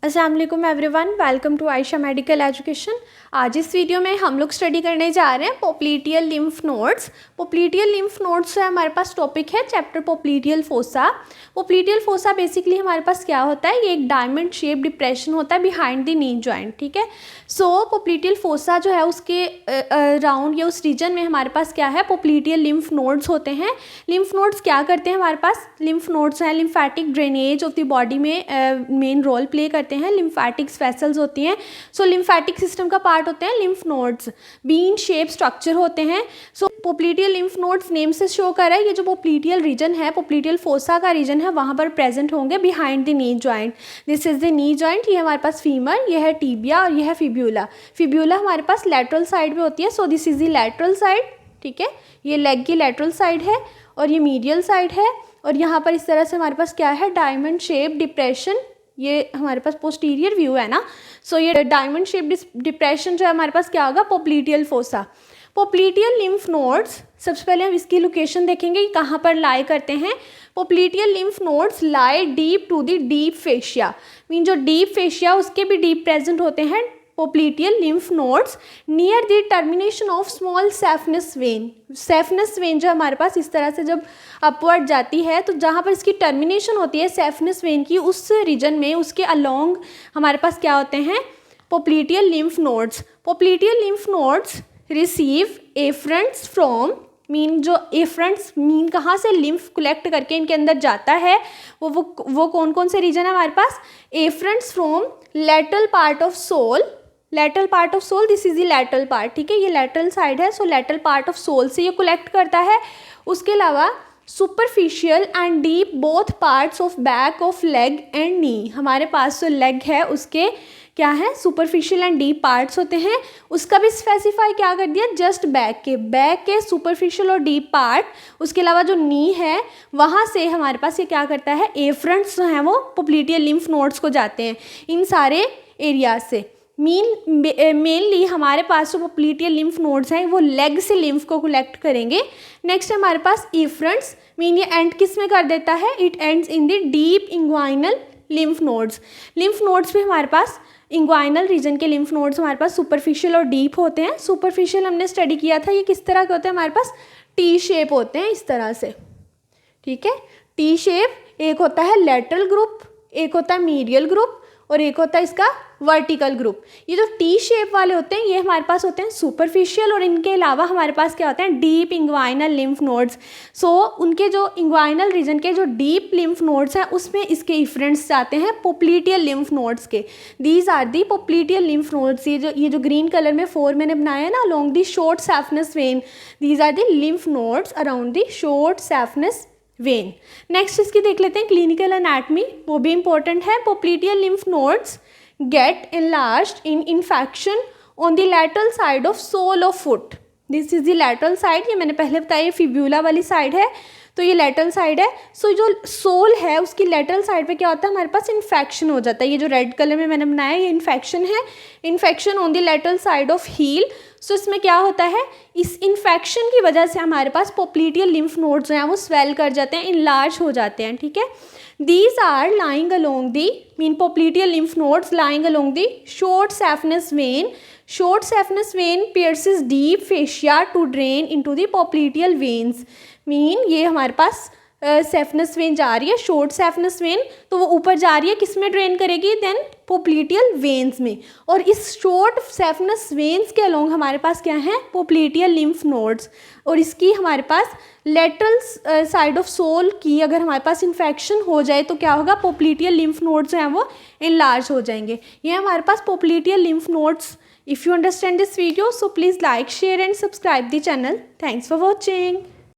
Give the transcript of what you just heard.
अस्सलाम वालेकुम everyone, welcome to Ayesha medical education. आज इस वीडियो में हम लोग स्टडी करने जा रहे हैं popliteal lymph nodes. Popliteal lymph nodes है हमारे पास टॉपिक है चैप्टर पोप्लीटियल फोसा। पोप्लीटियल फोसा बेसिकली हमारे पास क्या होता है, ये एक डायमंड शेप डिप्रेशन होता है बिहाइंड द नी जॉइंट। ठीक है, सो पोप्लीटियल फोसा जो है उसके राउंड या उस रीजन में हमारे पास क्या है, पोप्लीटियल लिम्फ नोड्स होते हैं। लिम्फ नोड्स क्या करते हैं, हमारे पास लिम्फ नोड्स हैं lymphatic drainage of the body में मेन रोल प्ले करते हैं। लिम्फेटिक्स वेसल्स होती हैं, सो लिम्फेटिक सिस्टम का पार्ट होते हैं lymph nodes. Bean shape structure होते हैं। सो पोप्लीटियल लिम्फ नोड्स नेम से शो कर रहा है, ये जो पोप्लीटियल रीजन है, पोप्लीटियल फोसा का रीजन है, वहाँ पर प्रेजेंट होंगे behind the knee joint. This is the knee joint, ये हमारे पास फीमर, ये है टीबिया और ये है फिब्यूला। फिब्यूला हमारे पास लैटरल साइड में होती है, so this is the lateral side. ठीक है, ये लेग की लैटरल साइड है और ये मीडियल साइड है। और यहाँ पर इस तरह से हमारे पास क्या है, डायमंड शेप डिप्रेशन, ये हमारे पास पोस्टीरियर व्यू है ना। सो ये डायमंड शेप डिप्रेशन जो है हमारे पास क्या होगा, पोप्लीटियल फोसा। पोप्लीटियल लिम्फ नोड्स, सबसे पहले हम इसकी लोकेशन देखेंगे कि कहाँ पर लाई करते हैं। Popliteal lymph nodes lie deep to the deep fascia, mean जो डीप फेशिया उसके भी डीप प्रेजेंट होते हैं popliteal lymph nodes near the termination of small saphenous vein. Saphenous vein जो हमारे पास इस तरह से जब अपवर्ड जाती है, तो जहाँ पर इसकी टर्मिनेशन होती है सेफनस वेन की, उस रीजन में उसके अलोंग हमारे पास क्या होते हैं, popliteal lymph nodes. Popliteal lymph nodes receive afferents from, mean जो एफरेंट्स मीन कहाँ से लिम्फ कलेक्ट करके इनके अंदर जाता है, वो कौन कौन से रीजन है हमारे पास, afferents from lateral part of sole. Lateral part of sole, this is the lateral part. ठीक है, ये लेटरल साइड है, so lateral part of sole से ये कलेक्ट करता है। उसके अलावा superficial and deep both parts of back of leg and knee, हमारे पास जो लेग है उसके क्या है, सुपरफिशियल एंड डीप पार्ट्स होते हैं। उसका भी स्पेसिफाई क्या कर दिया, जस्ट बैक के सुपरफिशियल और डीप पार्ट। उसके अलावा जो नी है वहाँ से हमारे पास ये क्या करता है, एफरेंट्स जो हैं वो पोप्लीटियल लिम्फ नोड्स को जाते हैं इन सारे एरियाज से। मेनली हमारे पास जो पोप्लीटियल लिम्फ नोड्स हैं वो लेग से लिम्फ को कलेक्ट करेंगे। नेक्स्ट हमारे पास एफरेंट्स, मीन ये एंड किस में कर देता है, it ends in the deep inguinal lymph nodes. Lymph nodes भी हमारे पास इंग्वाइनल रीजन के लिम्फ नोड्स हमारे पास सुपरफिशियल और डीप होते हैं। सुपरफिशियल हमने स्टडी किया था, ये किस तरह के होते हैं, हमारे पास टी शेप होते हैं इस तरह से। ठीक है, टी शेप, एक होता है लेटरल ग्रुप, एक होता है मीडियल ग्रुप और एक होता है इसका वर्टिकल ग्रुप। ये जो टी शेप वाले होते हैं ये हमारे पास होते हैं सुपरफिशियल, और इनके अलावा हमारे पास क्या होते हैं, डीप इंग्वाइनल लिम्फ नोड्स। सो उनके जो इंग्वाइनल रीजन के जो डीप लिम्फ नोड्स हैं उसमें इसके इफरेंट्स जाते हैं पोप्लीटियल लिम्फ नोड्स के। These are the popliteal lymph nodes. ये जो ग्रीन कलर में 4 मैंने बनाया है ना, along the short saphenous vein, these are the lymph nodes around the short saphenous vein. Next इसकी देख लेते हैं क्लिनिकल एनाटमी, वो भी इंपॉर्टेंट है। पोप्लीटियल lymph nodes get enlarged in infection on the lateral side of sole of foot. This is the lateral side, ये मैंने पहले बताया फिब्यूला वाली साइड है, तो ये लेटरल साइड है। सो जो सोल है उसकी लेटरल साइड पे क्या होता है, हमारे पास इन्फेक्शन हो जाता है। ये जो रेड कलर में मैंने बनाया ये इन्फेक्शन है, infection on the lateral side of heel. So इसमें क्या होता है, इस इन्फेक्शन की वजह से हमारे पास पोप्लीटियल लिम्फ नोड्स जो हैं वो स्वेल कर जाते हैं, इनलार्ज हो जाते हैं। ठीक है, these are lying along the, mean popliteal lymph nodes lying along the short saphenous vein. Short saphenous vein pierces deep fascia to drain into the popliteal veins. mean ये हमारे पास सेफनस वेन जा रही है, शॉर्ट सेफनस वेन, तो वो ऊपर जा रही है, किस में ड्रेन करेगी, देन पोप्लीटियल वेन्स में। और इस शॉर्ट सेफनस वेन्स के अलोंग हमारे पास क्या है, पोप्लीटियल लिम्फ नोड्स। और इसकी हमारे पास लेटरल साइड ऑफ सोल की अगर हमारे पास इन्फेक्शन हो जाए तो क्या होगा, पोप्लीटियल लिम्फ नोड्स जो हैं वो इनलार्ज हो जाएंगे। ये हमारे पास popliteal lymph nodes. If you understand this video so please like, share and subscribe the channel. Thanks for watching.